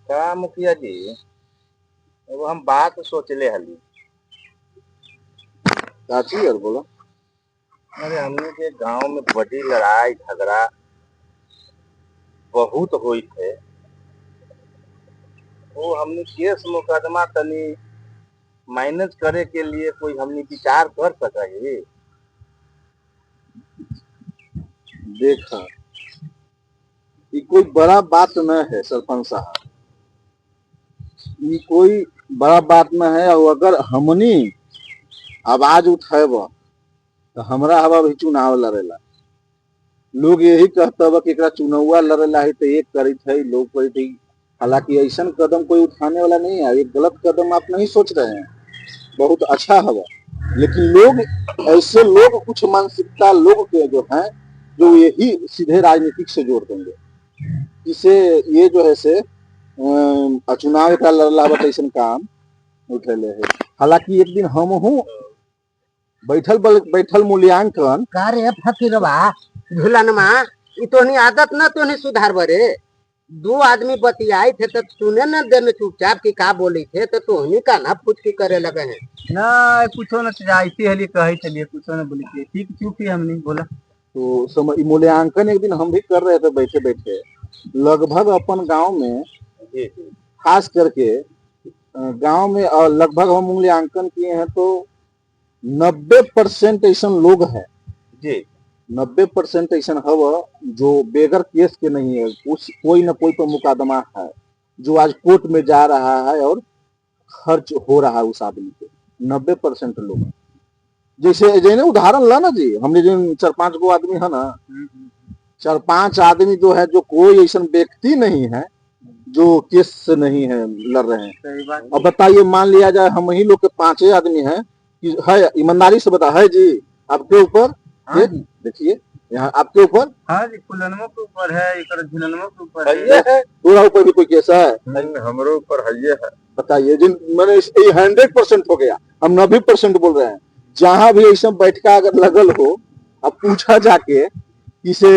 का मुखिया जी, एगो हम बात सोचले हली। चाची और बोलो। अरे हमने के गांव में बड़ी लड़ाई झगड़ा बहुत हुई थे। वो हमने केस मुकदमा तनी मैनेज करे के लिए कोई हमने विचार कर सके। देखा, ये कोई बड़ा बात न है सरपंच साहब, ये कोई बड़ा बात न है। और अगर हमनी आवाज उठेब तो हमरा हवा भी चुनाव लड़ेला। लोग यही कहता बा कि एकरा चुनावा लड़ेला है तो एक करी थे लोग करी थे। हालांकि ऐसा कदम कोई उठाने वाला नहीं है। ये गलत कदम आप नहीं सोच रहे हैं, बहुत अच्छा हवा। लेकिन लोग ऐसे लोग कुछ मानसिकता लोग के जो हैं, जो यही सीधे राजनीतिक से जोड़ देंगे। इसे ये जो है से चुनाव का लड़ला ऐसा काम उठेले है। हालांकि एक दिन हम हूँ बैठल बैठल मूल्यांकन कार्य फकीरवा झूलनमा ई तोहनी आदत न तोहनी सुधार बरे। दो आदमी बतियाए थे तो सुने न दे में चुपचाप की का बोली थे तो तोहनी का ना फुचकी करे लगे हैं। ना कुछो न ऐसी हली कही चलिए कुछो न बोली थी। ठीक चुप ही हमने बोला तो समय मूल्यांकन एक दिन हम भी कर रहे थे बैठे बैठे। लगभग अपन गांव में खास करके गांव में लगभग हम मूल्यांकन किए हैं तो 90% ऐसा लोग हैं जी 90% ऐसा हव जो बेगर केस के नहीं है। कुछ कोई ना कोई तो मुकदमा है जो आज कोर्ट में जा रहा है और खर्च हो रहा है उस आदमी पे। 90% लोग जैसे जैसे उदाहरण ला ना जी, हमने जो 4-5 गो आदमी है ना, 4-5 आदमी जो है, जो कोई ऐसा व्यक्ति नहीं है जो केस से नहीं है लड़ रहे हैं। अब बताइए, मान लिया जाए हम ही लोग के 5 आदमी हैं कि है, ईमानदारी से बता है जी आपके ऊपर। देखिए यहाँ आपके ऊपर, हाँ जी, फुलनमो के ऊपर है, झुलनमो के ऊपर है। पूरा ऊपर भी कोई केस है? हमारे ऊपर है। बताइए, जिन मैंने 100% हो गया, हम 90% बोल रहे हैं। जहां भी ऐसा बैठका अगर लगल हो, अब पूछा जाके किसे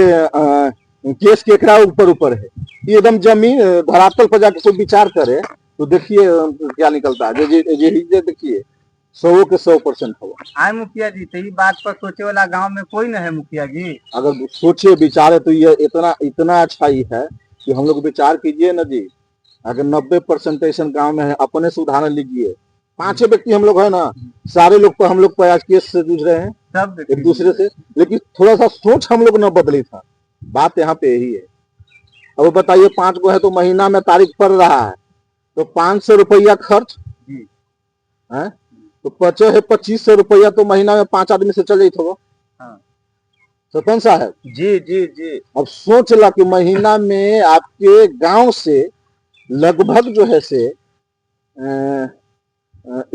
केस केकरा ऊपर ऊपर है, ये एकदम जमीन धरातल पर जाके कोई विचार करे तो देखिए क्या निकलता है। देखिए 100 के 100% होगा। आए मुखिया जी, तो ये बात पर सोचे वाला गांव में कोई न है मुखिया जी। अगर सोचे विचारे तो ये इतना इतना अच्छा ही है कि हम लोग विचार कीजिए ना जी। अगर 90% ऐसा गाँव में है, अपने से उदाहरण लीजिए। 5 व्यक्ति हम लोग है ना, सारे लोग पर हम लोग पर आज केस से जूझ रहे हैं सब एक दूसरे से। लेकिन थोड़ा सा सोच हम लोग न बदली था, बात यहाँ पे यही है। अब बताइए, 5 गो है तो महीना में तारीख पड़ रहा है तो 500 रुपया खर्च है, तो बचे है 2500 रुपया, तो महीना में 5 आदमी से चल जाते हो। सरपंच साहब जी जी जी, अब सोच ला कि महीना में आपके गांव से लगभग जो है से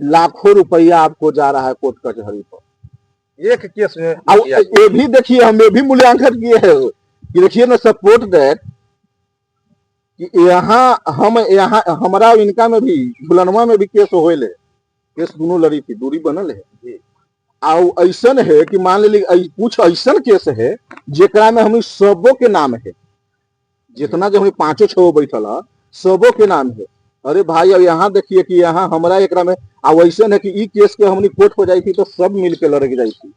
लाखों रुपया आपको जा रहा है कोर्ट कचहरी पर एक केस में। अब ये भी देखिए, हम ये भी मूल्यांकन किए हैं कि देखिए ना, सपोर्ट दैट कि यहाँ हमारा इनका में भी बुलनवा में भी केस होले, केस दोनों लड़ी थी, दूरी बनल है। और ऐसा है कि मान ली कुछ ऐसा केस है जेकरा में हम सबों के नाम है, जितना जो हम 5-6 बैठल है सबों के नाम है। अरे भाई, अब यहाँ देखिए कि यहाँ हमारा एक में वैसे है कि ई केस के हमने कोर्ट हो जाई थी तो सब मिलके लड़ जाई थी।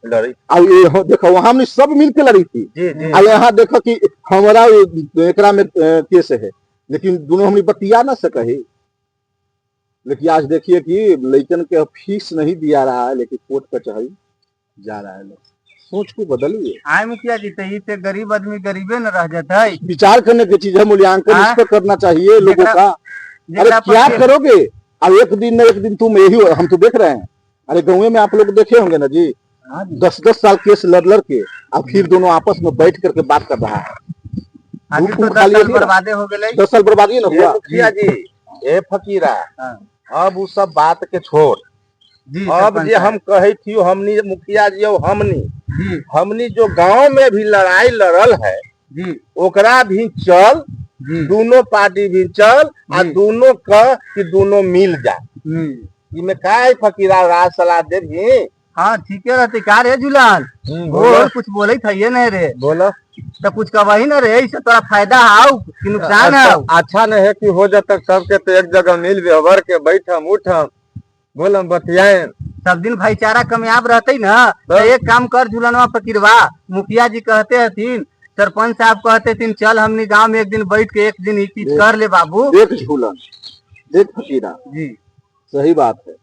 अब ये देखो, वहां हमने सब मिलके लड़ी थी। और यहाँ देखो कि हमारा एक में केस है, लेकिन दोनों हमने बतिया ना सके। लेकिन आज देखिए कि लड़कन के फीस नहीं दिया रहा है, लेकिन कोर्ट कचहरी जा रहा है। सोच को बदलिए। आए मुखिया जी, तो इससे गरीब आदमी गरीबे न रह जाता है। विचार करने की चीज है, मूल्यांकन इस पर करना चाहिए लोगों का। अरे क्या करोगे, अब एक दिन न एक दिन तुम यही हो, हम तो देख रहे हैं। अरे गाँव में आप लोग देखे होंगे ना जी, 10-10 साल केस लड़ के अब फिर दोनों आपस में बैठ करके बात कर रहा है। तो 10 साल बर्बादे हो गए। 10 साल बर्बादी ना हुआ मुखिया जी। ए फकीरा, अब वो सब बात के छोड़। अब जे हम कहे थी हमनी मुखिया जी, हमनी जो गांव में भी लड़ाई लड़ल है ओकरा भी चल, दोनों पार्टी भी चल, और दोनों का कि दोनों मिल जाए। इमे का फकीरा राज सलाह दे भी हाँ ठीके रहते का रे जुलान बोलो कुछ बोले था नहीं रे बोलो। तो कुछ कवही ना रे, इससे तोरा फायदा हाउ कि नुकसान है? अच्छा नहीं है कि हो जाता सबके तो एक जगह मिल व्यवहार के बैठम उठम बोलम बतियाए। सब दिन भाईचारा कामयाब रहते ना तो एक काम कर झूलनवा फकीरवा, मुखिया जी कहते हथिन, सरपंच साहब कहते थे चल हमनी गांव में एक दिन बैठ के एक दिन ये चीज कर ले बाबू। देख झूलन, देख फकीरा जी सही बात है,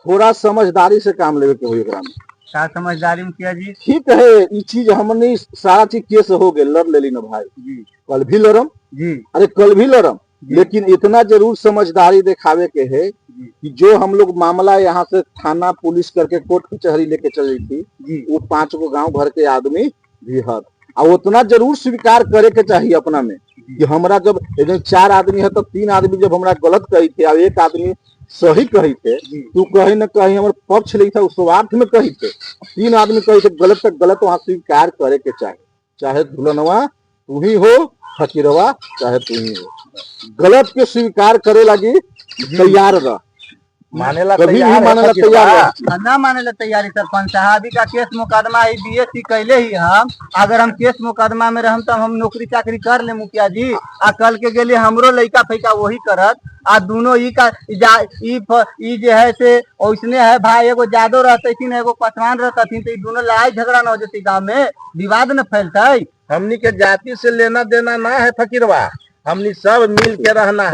थोड़ा समझदारी से काम लेवे के होई एकरा में। क्या समझदारी मुखिया जी? ठीक है, ये चीज हमने सारा चीज केस हो गए, लड़ लेली ना भाई, जी कल भी लड़म, जी अरे कल भी लड़म, लेकिन इतना जरूर समझदारी दिखावे के है कि जो हम लोग मामला यहाँ से थाना पुलिस करके कोर्ट कचहरी लेके चली थी, वो 5 गो गांव भर के आदमी भी हर, और उतना जरूर स्वीकार करे के चाहिए अपना में कि हमरा जब 4 आदमी है तो 3 आदमी जब हमरा गलत कही थे और 1 आदमी सही कही थे, तू कहीं न कहीं हमारे पक्ष ले था उस स्वार्थ में कही थे, 3 आदमी कही थे गलत तक गलत, वहां स्वीकार करे के चाहिए। चाहे दुल्हनवा तू ही हो, फकीरवा चाहे तू ही हो, गलत के स्वीकार करे लगी तैयार रह, मानेला कभी भी तैयार है मानेला फकीरवा। तैयार रह। ना माने ला तैयारी सरपंच साहब का केस मुकदमा ही बीएससी कैले ही हम, अगर हम केस मुकदमा में रहम तब हम नौकरी चाकरी कर ले मुखिया जी, आ कल के गेले हमरो लइका फैका वही करत, आ दोनों ई का ई जे है से ओइसने है भाई, एगो जादो रहते एगो पसवान रहती तो दोनों लड़ाई झगड़ा न हो जती, गाँव में विवाद न फैलते। हमनी के जाति से लेना देना ना है फकीरवा, हमनी सब मिल के रहना है।